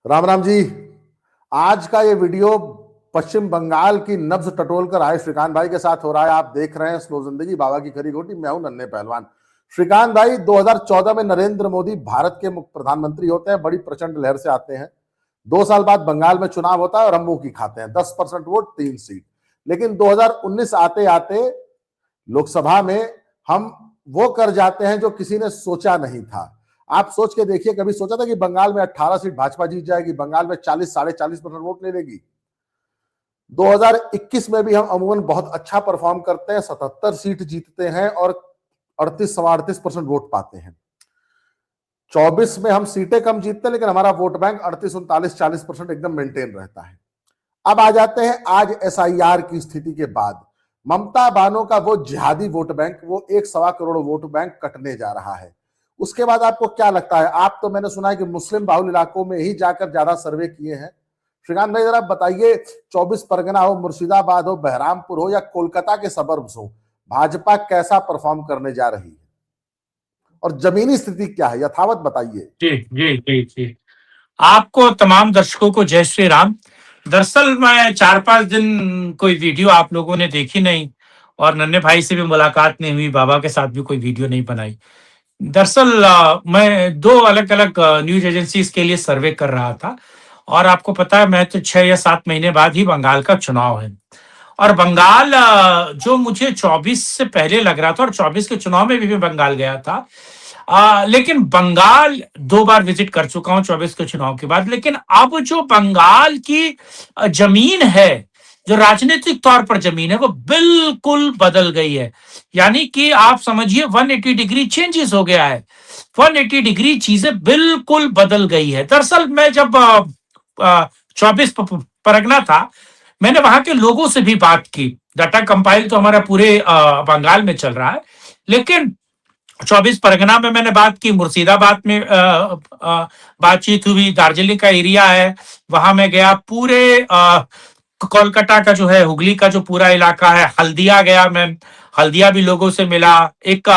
राम राम जी। आज का ये वीडियो पश्चिम बंगाल की नब्ज टटोल कर आए श्रीकांत भाई के साथ हो रहा है। आप देख रहे हैं स्लो जिंदगी, बाबा की खरी खोटी। मैं हूं नन्हे पहलवान। श्रीकांत भाई 2014 में नरेंद्र मोदी भारत के प्रधानमंत्री होते हैं, बड़ी प्रचंड लहर से आते हैं। 2 साल बाद बंगाल में चुनाव होता है और हम मुंह की खाते हैं, 10% वोट, 3 सीट। लेकिन 2019 आते आते लोकसभा में हम वो कर जाते हैं जो किसी ने सोचा नहीं था। आप सोच के देखिए, कभी सोचा था कि बंगाल में 18 सीट भाजपा जीत जाएगी, बंगाल में 40 साढ़े 40% वोट ले लेगी। 2021 में भी हम अमूमन बहुत अच्छा परफॉर्म करते हैं, 77 सीट जीतते हैं और 38-38% वोट पाते हैं। 24 में हम सीटें कम जीतते हैं, लेकिन हमारा वोट बैंक 38-39-40% एकदम मेंटेन रहता है। अब आ जाते हैं आज एसआईआर की स्थिति के बाद। ममता बानो का वो जिहादी वोट बैंक, वो 1.25 करोड़ वोट बैंक कटने जा रहा है। उसके बाद आपको क्या लगता है? आप तो मैंने सुना है कि मुस्लिम बाहुल इलाकों में ही जाकर ज्यादा सर्वे किए हैं। श्रीकांत भाई जरा बताइए, 24 परगना हो, मुर्शिदाबाद हो, बहरामपुर हो या कोलकाता के सबर्ब्स हो, भाजपा कैसा परफॉर्म करने जा रही है और जमीनी स्थिति क्या है, यथावत बताइए। जी जी जी जी। आपको तमाम दर्शकों को जय श्री राम। दरअसल मैं 4-5 दिन कोई वीडियो आप लोगों ने देखी नहीं और नन्हे भाई से भी मुलाकात नहीं हुई, बाबा के साथ भी कोई वीडियो नहीं बनाई। दरअसल मैं 2 अलग-अलग न्यूज़ एजेंसीज के लिए सर्वे कर रहा था और आपको पता है मैं तो 6 या 7 महीने बाद ही बंगाल का चुनाव है। और बंगाल जो मुझे 24 से पहले लग रहा था और 24 के चुनाव में भी मैं बंगाल गया था। लेकिन बंगाल 2 बार विजिट कर चुका हूँ 24 के चुनाव के बाद। लेकिन अब जो बंगाल की जमीन है, जो राजनीतिक तौर पर जमीन है, वो बिल्कुल बदल गई है। यानी कि आप समझिए 180 डिग्री चेंजेस हो गया है। 180 डिग्री चीजें बिल्कुल बदल गई है। दरअसल मैं जब 24 परगना था, मैंने वहां के लोगों से भी बात की। डाटा कंपाइल तो हमारा पूरे बंगाल में चल रहा है, लेकिन 24 परगना में मैंने बात की। मुर्शिदाबाद में बातचीत हुई। दार्जिलिंग का एरिया है, वहां मैं गया। पूरे कोलकाता का जो है, हुगली का जो पूरा इलाका है, हल्दिया गया मैं। हल्दिया भी लोगों से मिला। एक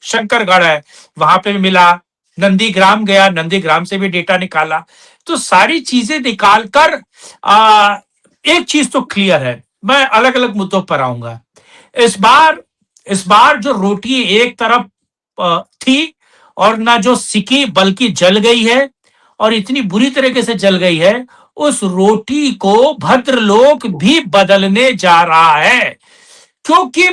शंकरगढ़ है, वहां पे भी मिला। नंदीग्राम गया, नंदीग्राम से भी डेटा निकाला। तो सारी चीजें निकाल कर एक चीज तो क्लियर है, मैं अलग अलग मुद्दों पर आऊंगा। इस बार इस बार जो रोटी एक तरफ थी और ना जो सिकी बल्कि जल गई है, और इतनी बुरी तरीके से जल गई है, उस रोटी को भद्रलोक भी बदलने जा रहा है। क्योंकि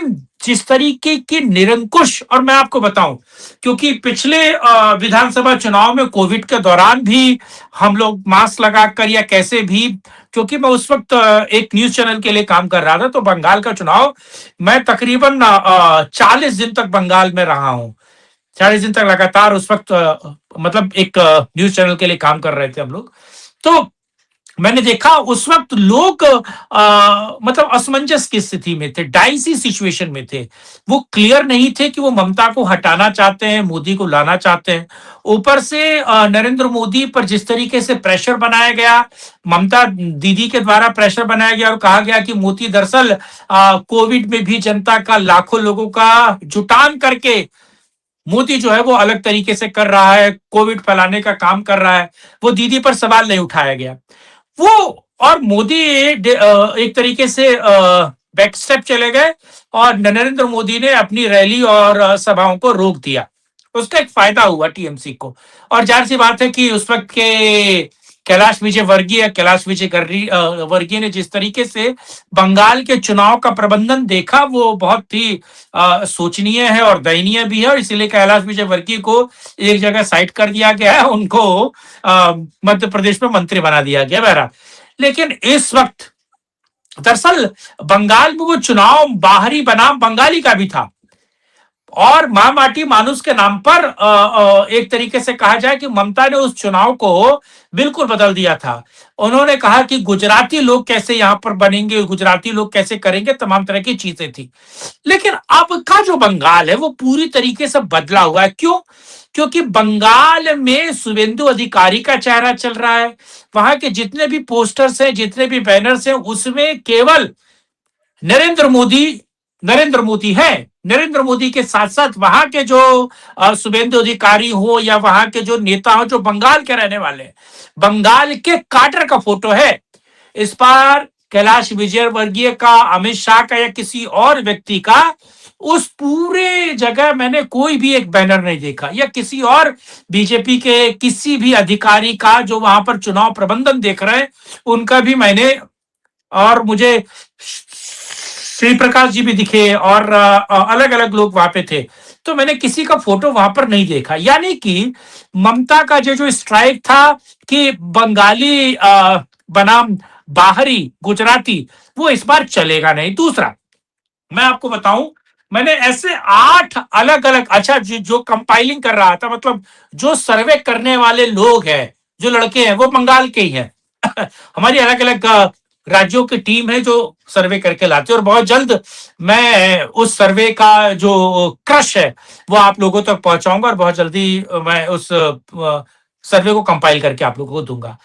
जिस तरीके की निरंकुश, और मैं आपको बताऊं, क्योंकि पिछले विधानसभा चुनाव में कोविड के दौरान भी हम लोग मास्क लगाकर या कैसे भी, क्योंकि मैं उस वक्त एक न्यूज चैनल के लिए काम कर रहा था, तो बंगाल का चुनाव मैं तकरीबन 40 दिन तक बंगाल में रहा हूं। 40 दिन तक लगातार उस वक्त मतलब एक न्यूज चैनल के लिए काम कर रहे थे हम लोग। तो मैंने देखा उस वक्त लोग मतलब असमंजस की स्थिति में थे, डाइसी सिचुएशन में थे। वो क्लियर नहीं थे कि वो ममता को हटाना चाहते हैं, मोदी को लाना चाहते हैं। ऊपर से नरेंद्र मोदी पर जिस तरीके से प्रेशर बनाया गया, ममता दीदी के द्वारा प्रेशर बनाया गया और कहा गया कि मोदी दरअसल कोविड में भी जनता का, लाखों लोगों का जुटान करके मोदी जो है वो अलग तरीके से कर रहा है, कोविड फैलाने का काम कर रहा है। वो दीदी पर सवाल नहीं उठाया गया। वो और मोदी एक तरीके से बैक स्टेप चले गए और नरेंद्र मोदी ने अपनी रैली और सभाओं को रोक दिया। उसका एक फायदा हुआ टीएमसी को। और जाहिर सी बात है कि उस वक्त के कैलाश विजय वर्गीय ने जिस तरीके से बंगाल के चुनाव का प्रबंधन देखा, वो बहुत ही सोचनीय है और दयनीय भी है। और इसीलिए कैलाश विजय वर्गीय को एक जगह साइड कर दिया गया है, उनको मध्य प्रदेश में मंत्री बना दिया गया। बहरहाल, लेकिन इस वक्त दरअसल बंगाल में वो चुनाव बाहरी बनाम बंगाली का भी था और मां माटी मानुस के नाम पर एक तरीके से कहा जाए कि ममता ने उस चुनाव को बिल्कुल बदल दिया था। उन्होंने कहा कि गुजराती लोग कैसे यहां पर बनेंगे, गुजराती लोग कैसे करेंगे, तमाम तरह की चीजें थी। लेकिन अब का जो बंगाल है वो पूरी तरीके से बदला हुआ है। क्यों? क्योंकि बंगाल में शुभेंदु अधिकारी का चेहरा चल रहा है। वहां के जितने भी पोस्टर्स हैं, जितने भी बैनर्स हैं, उसमें केवल नरेंद्र मोदी है। नरेंद्र मोदी के साथ साथ वहां के जो शुभेंदु अधिकारी हो या वहां के जो नेता हो जो बंगाल के रहने वाले हैं, बंगाल के काडर का फोटो है। इस बार कैलाश विजयवर्गीय का, अमित शाह का या किसी और व्यक्ति का उस पूरे जगह मैंने कोई भी एक बैनर नहीं देखा, या किसी और बीजेपी के किसी भी अधिकारी का जो वहां पर चुनाव प्रबंधन देख रहे हैं उनका भी मैंने, और मुझे श्री प्रकाश जी भी दिखे और अलग अलग लोग वहां पे थे, तो मैंने किसी का फोटो वहां पर नहीं देखा। यानी कि ममता का जो स्ट्राइक था कि बंगाली बनाम बाहरी गुजराती, वो इस बार चलेगा नहीं। दूसरा मैं आपको बताऊं, मैंने ऐसे 8 अलग अलग, अच्छा जो कंपाइलिंग कर रहा था, मतलब जो सर्वे करने वाले लोग हैं, जो लड़के हैं, वो बंगाल के ही हैं। हमारी अलग अलग राज्यों की टीम है जो सर्वे करके लाते हैं, और बहुत जल्द मैं उस सर्वे का जो क्रश है वो आप लोगों तक पहुंचाऊंगा, और बहुत जल्दी मैं उस सर्वे को कंपाइल करके आप लोगों को दूंगा।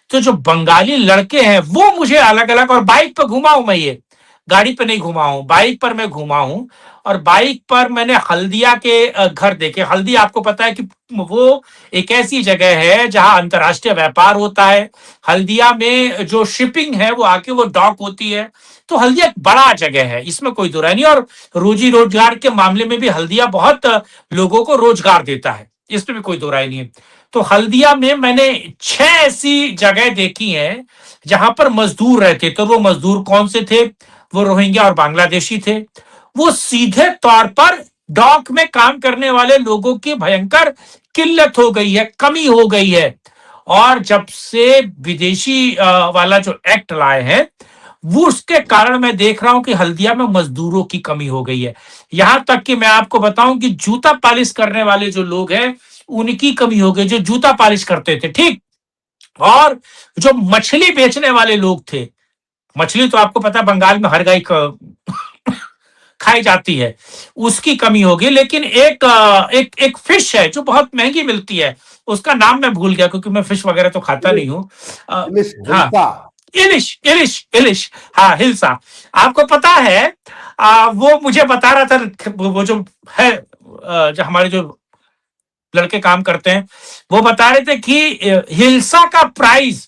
तो जो बंगाली लड़के हैं वो मुझे अलग अलग, और बाइक पर घुमा हूं मैं, ये गाड़ी पे नहीं घुमा हूं, बाइक पर मैं घुमा हूं, और बाइक पर मैंने हल्दिया के घर देखे। हल्दिया आपको पता है कि वो एक ऐसी जगह है जहां अंतरराष्ट्रीय व्यापार होता है। हल्दिया में जो शिपिंग है वो आके वो डॉक होती है, तो हल्दिया एक बड़ा जगह है, इसमें कोई दो राय नहीं। और रोजी रोजगार के मामले में भी हल्दिया बहुत लोगों को रोजगार देता है, इसमें भी कोई दो राय नहीं है। तो हल्दिया में मैंने 6 ऐसी जगह देखी हैं जहां पर मजदूर रहते। तो वो मजदूर कौन से थे? वो रोहिंग्या और बांग्लादेशी थे। वो सीधे तौर पर डॉक में काम करने वाले लोगों की भयंकर किल्लत हो गई है, कमी हो गई है। और जब से विदेशी वाला जो एक्ट लाए हैं, वो उसके कारण मैं देख रहा हूं कि हल्दिया में मजदूरों की कमी हो गई है। यहां तक कि मैं आपको बताऊं कि जूता पॉलिश करने वाले जो लोग हैं उनकी कमी हो गई, जो जूता पॉलिश करते थे, ठीक। और जो मछली बेचने वाले लोग थे, मछली तो आपको पता है बंगाल में हर गाय खाई जाती है, उसकी कमी होगी। लेकिन एक फिश है जो बहुत महंगी मिलती है, उसका नाम मैं भूल गया क्योंकि मैं फिश वगैरह तो खाता नहीं हूं। इलिश, हाँ, हिल्सा। इलिश इलिश इलिश, हाँ हिल्सा। आपको पता है वो मुझे बता रहा था, वो जो है जो हमारे जो लड़के काम करते हैं, वो बता रहे थे कि हिल्सा का प्राइस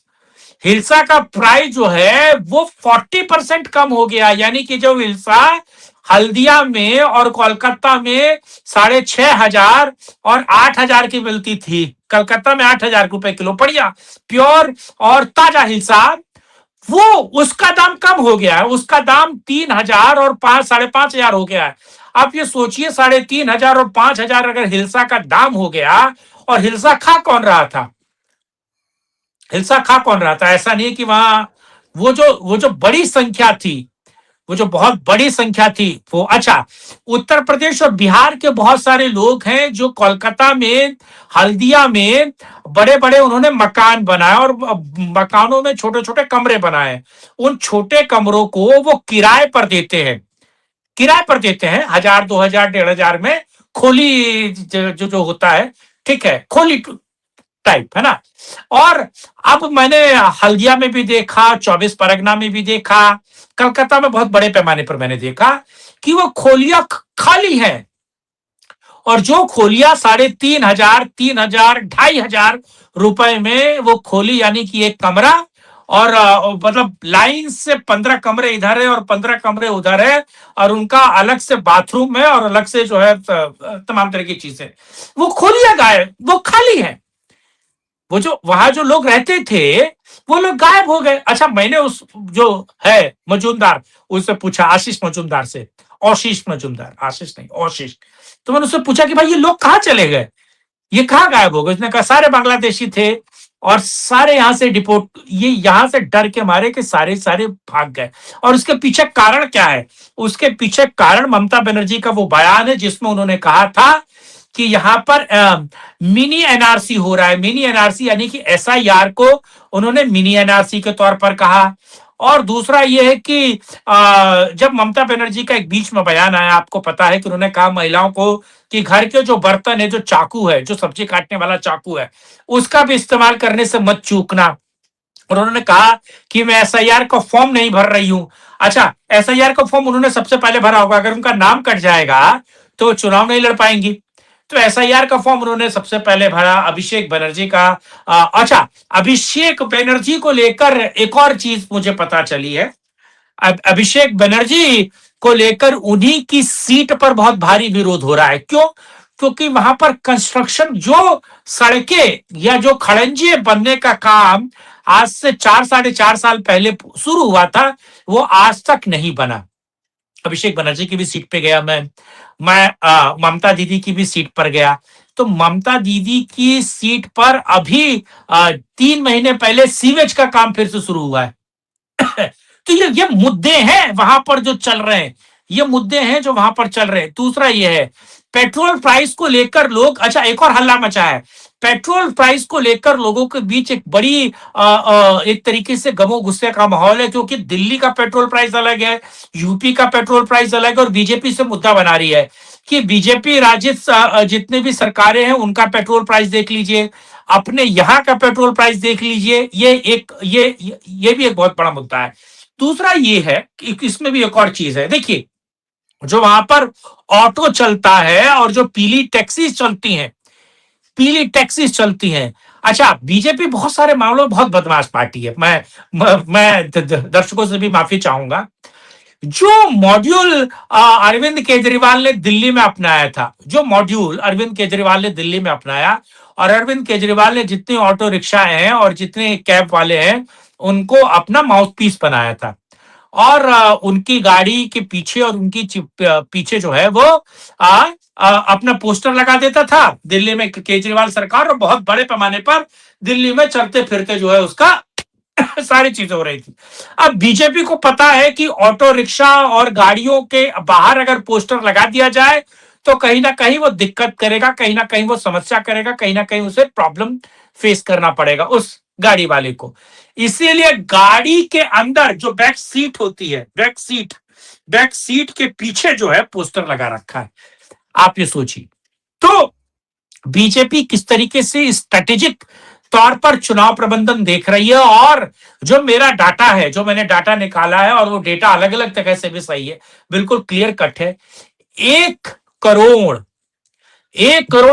जो है वो 40% कम हो गया। यानी कि जो हिल्सा हल्दिया में और कोलकाता में 6,500 और 8,000 की मिलती थी, कलकत्ता में 8,000 रुपए किलो, बढ़िया प्योर और ताजा हिल्सा, वो उसका दाम कम हो गया है। उसका दाम 3,000 और 5,500 हो गया है। आप ये सोचिए, 3,500 और 5,000 अगर हिल्सा का दाम हो गया, और हिल्सा खा कौन रहा था? हिल्सा खा कौन रहा था? ऐसा नहीं है कि वहां वो जो बड़ी संख्या थी, वो जो बहुत बड़ी संख्या थी वो, अच्छा, उत्तर प्रदेश और बिहार के बहुत सारे लोग हैं जो कोलकाता में, हल्दिया में बड़े बड़े उन्होंने मकान बनाए, और मकानों में छोटे छोटे कमरे बनाए। उन छोटे कमरों को वो किराए पर देते हैं, 1,000, 2,000, 1,500 में, खोली जो होता है, ठीक है, खोली टाइप है ना। और अब मैंने हल्दिया में भी देखा, 24 परगना में भी देखा, कलकत्ता में बहुत बड़े पैमाने पर मैंने देखा कि वो खोलियां खाली हैं। और जो खोलियां 3,500, 3,000, 2,500 रुपए में वो खोली, यानी कि एक कमरा, और मतलब लाइन से 15 कमरे इधर है और 15 कमरे उधर है, और उनका अलग से बाथरूम है, और अलग से जो है तमाम तरह की चीजें, वो खोलियां गायब, वो खाली है। वो जो वहां जो लोग रहते थे वो लोग गायब हो गए। अच्छा, मैंने उस जो है मजूमदार, उससे पूछा, आशीष मजूमदार से, आशीष मजूमदार, आशीष नहीं, आशीष। तो मैंने उससे पूछा कि भाई ये लोग कहाँ चले गए, ये कहाँ गायब हो गए? उसने कहा सारे बांग्लादेशी थे और सारे यहाँ से डिपोर्ट, ये यहाँ से डर के मारे कि सारे सारे भाग गए। और उसके पीछे कारण क्या है? उसके पीछे कारण ममता बनर्जी का वो बयान है जिसमें उन्होंने कहा था कि यहाँ पर मिनी एनआरसी हो रहा है। मिनी एनआरसी यानी कि एसआईआर को उन्होंने मिनी एनआरसी के तौर पर कहा। और दूसरा यह है कि जब ममता बनर्जी का एक बीच में बयान आया, आपको पता है कि उन्होंने कहा महिलाओं को कि घर के जो बर्तन है, जो चाकू है, जो सब्जी काटने वाला चाकू है, उसका भी इस्तेमाल करने से मत चूकना। और उन्होंने कहा कि मैं एसआईआर का फॉर्म नहीं भर रही हूं। अच्छा, एसआईआर का फॉर्म उन्होंने सबसे पहले भरा होगा, अगर उनका नाम कट जाएगा तो चुनाव नहीं लड़ पाएंगी। तो एसआईआर का फॉर्म उन्होंने सबसे पहले भरा अभिषेक बनर्जी का। अच्छा, अभिषेक बनर्जी को लेकर एक और चीज मुझे पता चली है। अभिषेक बनर्जी को लेकर उन्हीं की सीट पर बहुत भारी विरोध हो रहा है। क्यों? क्योंकि वहां पर कंस्ट्रक्शन, जो सड़कें या जो खड़ंजे बनने का काम आज से 4 साढ़े 4 साल पहले शुरू हुआ था, वो आज तक नहीं बना। अभिषेक बनर्जी की भी सीट पे गया मैं ममता दीदी की भी सीट पर गया। तो ममता दीदी की सीट पर अभी 3 महीने पहले सीवेज का काम फिर से शुरू हुआ है। तो ये मुद्दे हैं वहां पर जो चल रहे हैं, ये मुद्दे हैं जो वहां पर चल रहे हैं। दूसरा ये है, पेट्रोल प्राइस को लेकर लोग, अच्छा एक और हल्ला मचा है। पेट्रोल प्राइस को लेकर लोगों के बीच एक बड़ी एक तरीके से गमो गुस्से का माहौल है, क्योंकि दिल्ली का पेट्रोल प्राइस अलग है, यूपी का पेट्रोल प्राइस अलग है, और बीजेपी से मुद्दा बना रही है कि बीजेपी राजित जितने भी सरकारें हैं उनका पेट्रोल प्राइस देख लीजिए, अपने यहाँ का पेट्रोल प्राइस देख लीजिए। ये भी एक बहुत बड़ा मुद्दा है। दूसरा ये है कि इसमें भी एक और चीज है। देखिए, जो वहां पर ऑटो चलता है और जो पीली टैक्सीज चलती हैं। अच्छा, बीजेपी बहुत सारे मामलों में बहुत बदमाश पार्टी है। मैं दर्शकों से भी माफी चाहूंगा। जो मॉड्यूल अरविंद केजरीवाल ने दिल्ली में अपनाया था, जो मॉड्यूल अरविंद केजरीवाल ने दिल्ली में अपनाया, और अरविंद केजरीवाल ने जितने ऑटो रिक्शा हैं और जितने कैब वाले हैं उनको अपना माउथपीस बनाया था, और उनकी गाड़ी के पीछे और उनकी पीछे जो है वो अपना पोस्टर लगा देता था दिल्ली में केजरीवाल सरकार, और बहुत बड़े पैमाने पर दिल्ली में चलते फिरते जो है उसका सारी चीजें हो रही थी। अब बीजेपी को पता है कि ऑटो रिक्शा और गाड़ियों के बाहर अगर पोस्टर लगा दिया जाए तो कहीं ना कहीं वो दिक्कत करेगा, कहीं ना कहीं वो समस्या करेगा, कहीं ना कहीं उसे प्रॉब्लम फेस करना पड़ेगा उस गाड़ी वाले को। इसीलिए गाड़ी के अंदर जो बैक सीट होती है, बैक सीट के पीछे जो है पोस्टर लगा रखा है। आप ये सोचिए, तो बीजेपी किस तरीके से स्ट्रेटेजिक तौर पर चुनाव प्रबंधन देख रही है। और जो मेरा डाटा है, जो मैंने डाटा निकाला है, और वो डेटा अलग अलग तरह से भी सही है, बिल्कुल क्लियर कट है। 1 करोड़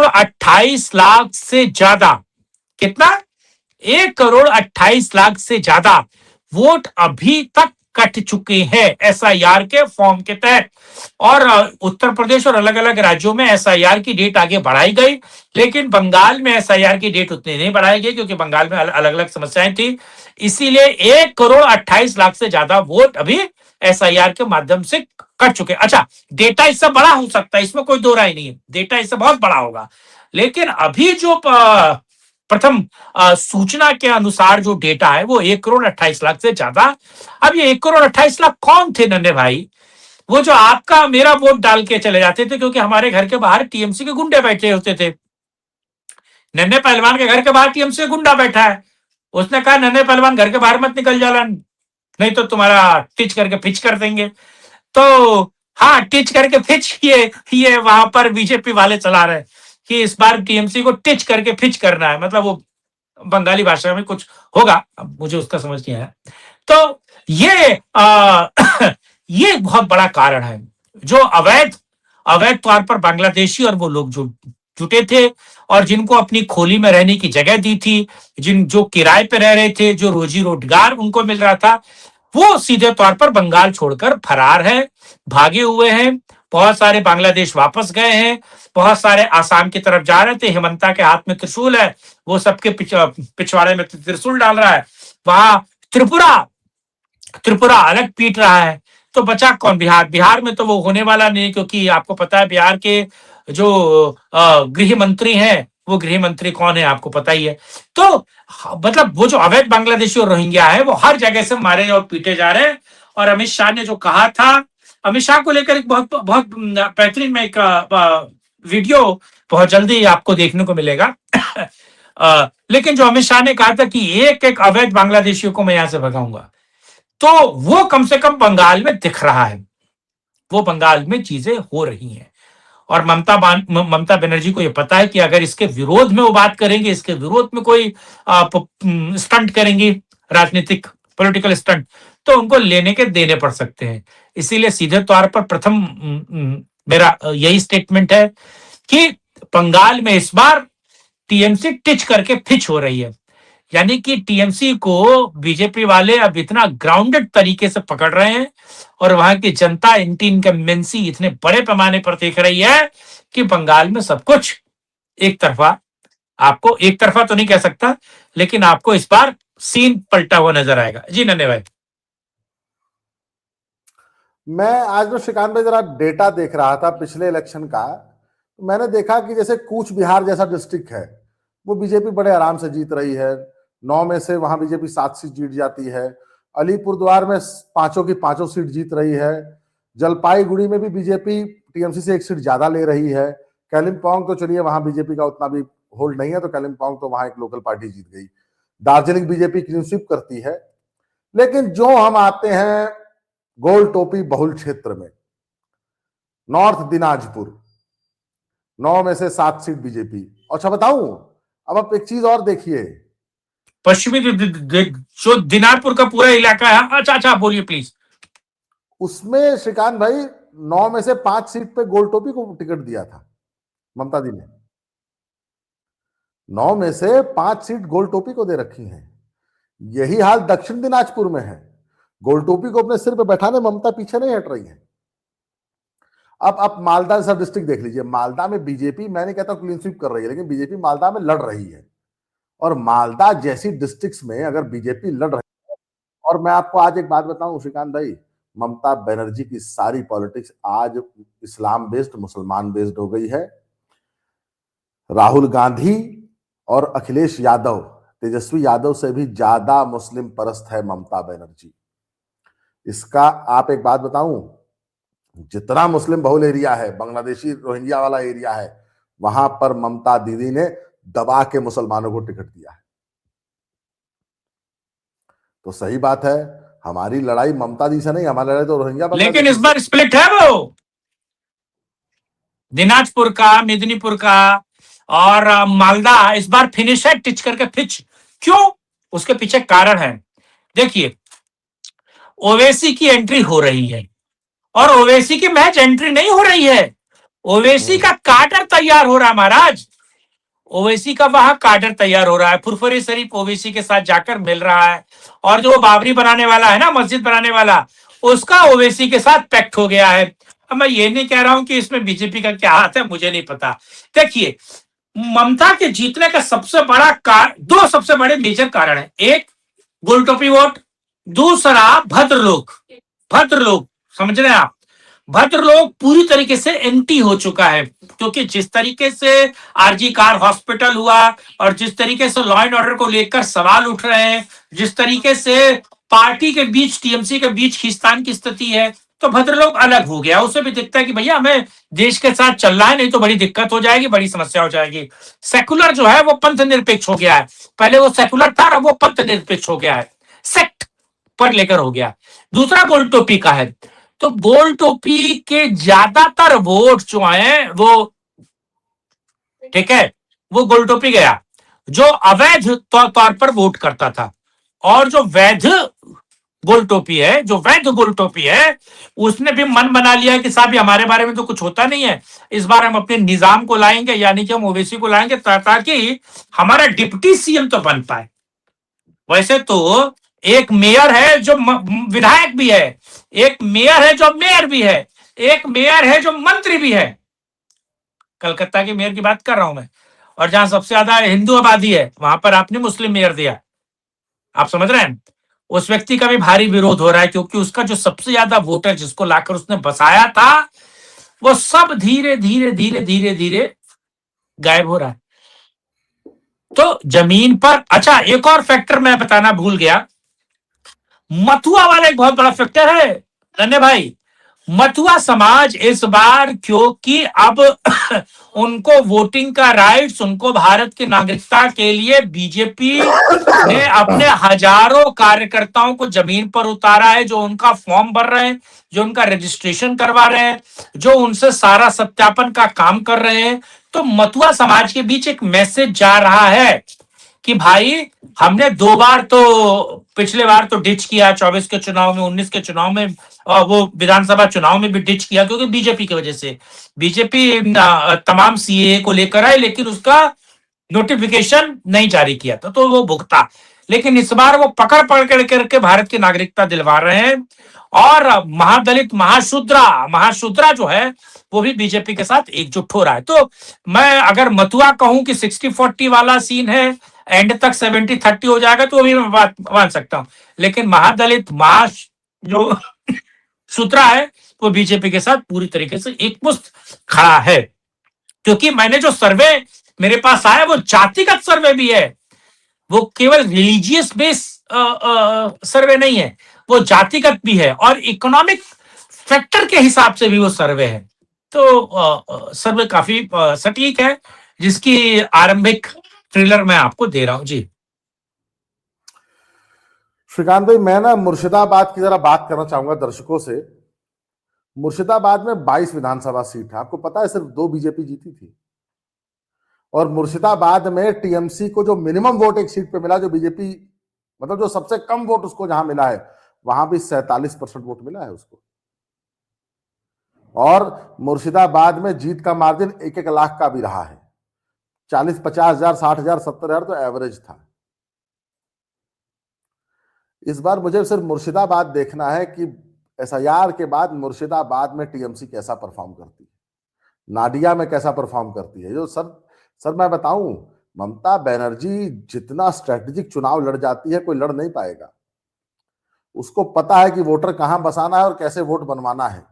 28 लाख से ज्यादा, कितना? 1 करोड़ 28 लाख से ज्यादा वोट अभी तक कट चुके हैं एसआईआर के फॉर्म के तहत। और उत्तर प्रदेश और अलग अलग राज्यों में एसआईआर की डेट आगे बढ़ाई गई, लेकिन बंगाल में एसआईआर की डेट उतनी नहीं बढ़ाई गई, क्योंकि बंगाल में अलग अलग समस्याएं थी। इसीलिए 1 करोड़ 28 लाख से ज्यादा वोट अभी एसआईआर के माध्यम से कट चुके। अच्छा, डेटा इससे बड़ा हो सकता है, इसमें कोई दो राय नहीं है, डेटा इससे बहुत बड़ा होगा, लेकिन अभी जो प्रथम सूचना के अनुसार जो डेटा है वो 1 करोड़ 28 लाख से ज्यादा। अब ये 1 करोड़ 28 लाख कौन थे नन्हे भाई? वो जो आपका मेरा वोट डाल के चले जाते थे, क्योंकि हमारे घर के बाहर टीएमसी के गुंडे बैठे होते थे। नन्हे पहलवान के घर के बाहर टीएमसी का गुंडा बैठा है, उसने कहा नन्हे पहलवान घर के बाहर मत निकल जाना, नहीं तो तुम्हारा टिच करके फिच कर देंगे। तो हाँ, टिच करके फिच ये वहां पर बीजेपी वाले चला रहे कि इस बार टीएमसी को टिच करके फिच करना है, मतलब वो बंगाली भाषा में कुछ होगा, अब मुझे उसका समझ नहीं आया। तो ये बहुत बड़ा कारण है, जो अवैध तौर पर बांग्लादेशी और वो लोग जो जुटे थे और जिनको अपनी खोली में रहने की जगह दी थी, जो किराए पे रह रहे थे, जो रोजी रोजगार उनको मिल रहा था, वो सीधे तौर पर बंगाल छोड़कर फरार है, भागे हुए हैं। बहुत सारे बांग्लादेश वापस गए हैं, बहुत सारे आसाम की तरफ जा रहे थे। हेमंता के हाथ में त्रिशूल है, वो सबके पिछवाड़े में त्रिशूल डाल रहा है। वहां त्रिपुरा अलग पीट रहा है, तो बचा कौन? बिहार में तो वो होने वाला नहीं, क्योंकि आपको पता है बिहार के जो गृह मंत्री हैं, वो गृह मंत्री कौन है आपको पता ही है। तो मतलब वो जो अवैध बांग्लादेशी और रोहिंग्या है वो हर जगह से मारे और पीटे जा रहे हैं। और अमित शाह ने जो कहा था, अमित शाह को लेकर एक बहुत बेहतरीन में एक वीडियो बहुत जल्दी आपको देखने को मिलेगा। लेकिन जो अमित शाह ने कहा था कि एक एक अवैध बांग्लादेशियों को मैं यहां से भगाऊंगा, तो वो कम से कम बंगाल में दिख रहा है, वो बंगाल में चीजें हो रही हैं। और ममता बनर्जी को यह पता है कि अगर इसके विरोध में वो बात करेंगे, इसके विरोध में कोई स्टंट करेंगी, राजनीतिक पॉलिटिकल स्टंट, तो उनको लेने के देने पड़ सकते हैं। इसीलिए सीधे तौर पर प्रथम मेरा यही स्टेटमेंट है कि बंगाल में इस बार टीएमसी टिच करके फिच हो रही है, यानी कि टीएमसी को बीजेपी वाले अब इतना ग्राउंडेड तरीके से पकड़ रहे हैं और वहां की जनता एंटी इनकम्बेंसी इतने बड़े पैमाने पर देख रही है कि बंगाल में सब कुछ एक तरफा, आपको एक तरफा तो नहीं कह सकता, लेकिन आपको इस बार सीन पलटा हुआ नजर आएगा। जी नन्हे भाई। मैं आज जो श्रीकांत भाई जरा डेटा देख रहा था पिछले इलेक्शन का, तो मैंने देखा कि जैसे कूच बिहार जैसा डिस्ट्रिक्ट है वो बीजेपी बड़े आराम से जीत रही है। 9 में से वहां बीजेपी 7 सीट जीत जाती है। अलीपुरद्वार में 5 की 5 सीट जीत रही है। जलपाईगुड़ी में भी बीजेपी टीएमसी से 1 सीट ज्यादा ले रही है। कालिम्पोंग तो चलिए वहां बीजेपी का उतना भी होल्ड नहीं है, तो कालिम्पोंग तो वहां एक लोकल पार्टी जीत गई। दार्जिलिंग बीजेपी क्लीन स्वीप करती है। लेकिन जो हम आते हैं गोल टोपी बहुल क्षेत्र में, नॉर्थ दिनाजपुर, 9 में से 7 सीट बीजेपी। अच्छा बताऊं, अब आप एक चीज और देखिए, पश्चिमी जो दिनाजपुर का पूरा इलाका है। अच्छा बोलिए प्लीज। उसमें श्रीकांत भाई 9 में से 5 सीट पे गोल टोपी को टिकट दिया था ममता दी ने। 9 में से 5 सीट गोल टोपी को दे रखी हैं। यही हाल दक्षिण दिनाजपुर में है। गोल टोपी को अपने सिर पे बैठाने ममता पीछे नहीं हट रही है। अब आप मालदा सब डिस्ट्रिक्ट देख लीजिए। मालदा में बीजेपी, मैं नहीं कहता क्लीन स्वीप कर रही है, लेकिन बीजेपी मालदा में लड़ रही है। और मालदा जैसी डिस्ट्रिक्ट्स में अगर बीजेपी लड़ रही है, और मैं आपको आज एक बात बताऊं श्रीकांत भाई, ममता बनर्जी की सारी पॉलिटिक्स आज इस्लाम बेस्ड, मुसलमान बेस्ड हो गई है। राहुल गांधी और अखिलेश यादव, तेजस्वी यादव से भी ज्यादा मुस्लिम परस्त है ममता बनर्जी। इसका आप एक बात बताऊं, जितना मुस्लिम बहुल एरिया है, बांग्लादेशी रोहिंग्या वाला एरिया है, वहां पर ममता दीदी ने दबा के मुसलमानों को टिकट दिया है। तो सही बात है, हमारी लड़ाई ममता दी से नहीं, हमारी लड़ाई तो रोहिंग्या, लेकिन इस बार स्प्लिट है वो दिनाजपुर का, मेदिनीपुर का और मालदा इस बार फिनिश है टिच करके फिच। क्यों? उसके पीछे कारण है। देखिए, ओवैसी की एंट्री हो रही है और ओवैसी की मैच एंट्री नहीं हो रही है, ओवैसी का काडर तैयार हो रहा है महाराज। ओवैसी का वहां काडर तैयार हो रहा है। फुरफुरी शरीफ ओवैसी के साथ जाकर मिल रहा है और जो बाबरी बनाने वाला है ना, मस्जिद बनाने वाला, उसका ओवैसी के साथ पैक्ट हो गया है। अब मैं ये नहीं कह रहा हूं कि इसमें बीजेपी का क्या हाथ है, मुझे नहीं पता। देखिए, ममता के जीतने का सबसे बड़ा दो सबसे बड़े मेजर कारण है। एक, गोलटोपी वोट। दूसरा, भद्र लोग समझ रहे हैं आप, भद्र लोग पूरी तरीके से एंटी हो चुका है, क्योंकि जिस तरीके से आरजी कार हॉस्पिटल हुआ और जिस तरीके से लॉ एंड ऑर्डर को लेकर सवाल उठ रहे हैं, जिस तरीके से पार्टी के बीच, टीएमसी के बीच खींचतान की स्थिति है, तो भद्र लोग अलग हो गया। उसे भी दिखता है कि भैया हमें देश के साथ चलना है, नहीं तो बड़ी दिक्कत हो जाएगी, बड़ी समस्या हो जाएगी। सेकुलर जो है वो पंथ निरपेक्ष हो गया है। पहले वो सेकुलर था, अब वो पंथ निरपेक्ष हो गया है, सेक्ट पर लेकर हो गया। दूसरा गोल टोपी का है, तो गोल टोपी के ज्यादातर वोट जो हैं वो, ठीक है, वो गोल टोपी गया जो अवैध तौर पर वोट करता था, और जो वैध गोल टोपी है, जो वैध गोल टोपी है, उसने भी मन बना लिया कि साहब हमारे बारे में तो कुछ होता नहीं है, इस बार हम अपने निजाम को लाएंगे, यानी कि हम ओवैसी को लाएंगे ताकि हमारा डिप्टी सीएम तो बन पाए। वैसे तो एक मेयर है जो विधायक भी है, एक मेयर है जो मेयर भी है, एक मेयर है जो मंत्री भी है। कलकत्ता के मेयर की बात कर रहा हूं मैं। और जहां सबसे ज्यादा हिंदू आबादी है, वहां पर आपने मुस्लिम मेयर दिया। आप समझ रहे हैं? उस व्यक्ति का भी भारी विरोध हो रहा है, क्योंकि उसका जो सबसे ज्यादा वोटर जिसको लाकर उसने बसाया था, वो सब धीरे धीरे धीरे धीरे धीरे गायब हो रहा है। तो जमीन पर, अच्छा एक और फैक्टर मैं बताना भूल गया, मथुआ वाला एक बहुत बड़ा फैक्टर है धन्य भाई। मथुआ समाज इस बार, क्योंकि अब उनको वोटिंग का राइट्स, उनको भारत की नागरिकता के लिए बीजेपी ने अपने हजारों कार्यकर्ताओं को जमीन पर उतारा है, जो उनका फॉर्म भर रहे हैं, जो उनका रजिस्ट्रेशन करवा रहे हैं, जो उनसे सारा सत्यापन का काम कर रहे हैं। तो मथुआ समाज के बीच एक मैसेज जा रहा है कि भाई हमने 2 बार तो, पिछले बार तो डिच किया 24 के चुनाव में, 19 के चुनाव में, और वो विधानसभा चुनाव में भी डिच किया क्योंकि बीजेपी की वजह से। बीजेपी तमाम सीए को लेकर आई, लेकिन उसका नोटिफिकेशन नहीं जारी किया था, तो वो भुगता। लेकिन इस बार वो पकड़ पकड़ करके भारत की नागरिकता दिलवा रहे हैं। और महादलित महाशूद्रा जो है वो भी बीजेपी के साथ एकजुट हो रहा है। तो मैं अगर मथुआ कहूं कि 60-40 वाला सीन है, एंड तक 70-30 हो जाएगा, तो भी मैं बात मान सकता हूं। लेकिन महादलित जो शूद्रा है वो बीजेपी के साथ पूरी तरीके से एकमुश्त खड़ा है। क्योंकि मैंने जो सर्वे मेरे पास आया वो जातिगत सर्वे भी है, वो केवल रिलीजियस बेस सर्वे नहीं है, वो जातिगत भी है और इकोनॉमिक फैक्टर के हिसाब से भी वो सर्वे है। तो सर्वे काफी सटीक है, जिसकी आरंभिक ट्रेलर मैं आपको दे रहा हूं जी। श्रीकांत भाई, मैं ना मुर्शिदाबाद की जरा बात करना चाहूंगा दर्शकों से। मुर्शिदाबाद में 22 विधानसभा सीट है, आपको पता है सिर्फ 2 बीजेपी जीती थी। और मुर्शिदाबाद में टीएमसी को जो मिनिमम वोट एक सीट पे मिला, जो बीजेपी मतलब जो सबसे कम वोट उसको जहां मिला है, वहां भी 47% वोट मिला है उसको। और मुर्शिदाबाद में जीत का मार्जिन 1-1 लाख का भी रहा है। 40-50 हजार, 60 हजार, 70 हजार तो एवरेज था। इस बार मुझे सिर्फ मुर्शिदाबाद देखना है कि एसआईआर के बाद मुर्शिदाबाद में टीएमसी कैसा परफॉर्म करती है, नाडिया में कैसा परफॉर्म करती है। जो सर मैं बताऊं, ममता बनर्जी जितना स्ट्रेटेजिक चुनाव लड़ जाती है, कोई लड़ नहीं पाएगा। उसको पता है कि वोटर कहां बसाना है और कैसे वोट बनवाना है।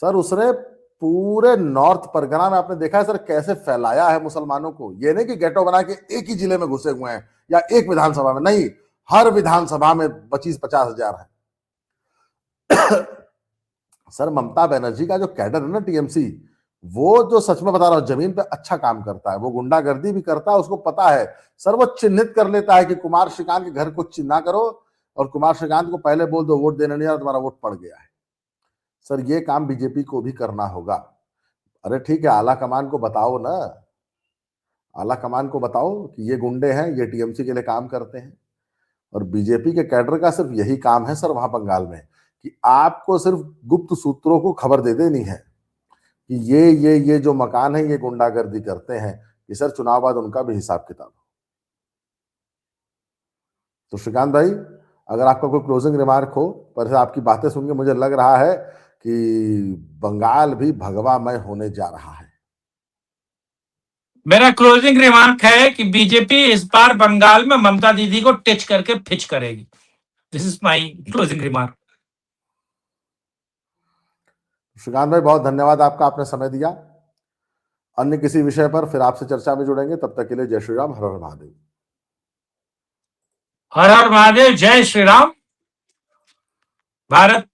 सर उसने पूरे नॉर्थ परगना में आपने देखा है सर कैसे फैलाया है मुसलमानों को। ये नहीं कि गेटो बना के एक ही जिले में घुसे हुए हैं या एक विधानसभा में, नहीं, हर विधानसभा में 25-50 हजार है। सर ममता बनर्जी का जो कैडर है ना टीएमसी, वो जो सच में बता रहा हूं जमीन पे अच्छा काम करता है। वो गुंडागर्दी भी करता है, उसको पता है। सर वो चिन्हित कर लेता है कि कुमार श्रीकांत के घर को चिन्हा करो और कुमार श्रीकांत को पहले बोल दो वोट देने नहीं आ, तुम्हारा वोट पड़ गया है। सर ये काम बीजेपी को भी करना होगा। अरे ठीक है, आला कमान को बताओ ना, आला कमान को बताओ कि ये गुंडे हैं, ये टीएमसी के लिए काम करते हैं। और बीजेपी के कैडर का सिर्फ यही काम है सर वहां बंगाल में, कि आपको सिर्फ गुप्त सूत्रों को खबर दे देनी है कि ये जो मकान है ये गुंडागर्दी करते हैं, कि सर चुनाव बाद उनका भी हिसाब किताब हो। तो श्रीकांत भाई, अगर आपका कोई क्लोजिंग रिमार्क हो, पर आपकी बातें सुन के मुझे लग रहा है कि बंगाल भी भगवामय होने जा रहा है। मेरा क्लोजिंग रिमार्क है कि बीजेपी इस बार बंगाल में ममता दीदी को टच करके फिच करेगी। This is my closing remark. Shrikant भाई बहुत धन्यवाद आपका, आपने समय दिया। अन्य किसी विषय पर फिर आपसे चर्चा में जुड़ेंगे, तब तक के लिए जय श्री राम, हर हर महादेव। हर हर महादेव, जय श्री राम। भारत